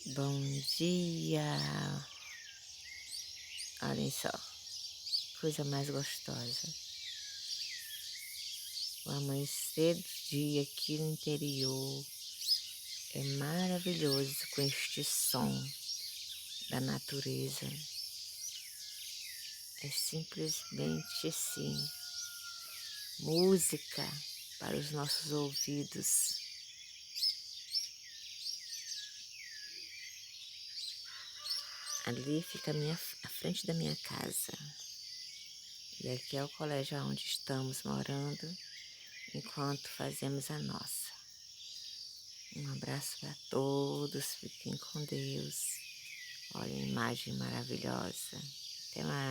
Bom dia! Olhem só, coisa mais gostosa. O amanhecer do dia aqui no interior é maravilhoso com este som da natureza. É simplesmente assim, música para os nossos ouvidos. Ali fica a frente da minha casa. E aqui é o colégio onde estamos morando, enquanto fazemos a nossa. Um abraço para todos, fiquem com Deus. Olha a imagem maravilhosa. Até mais.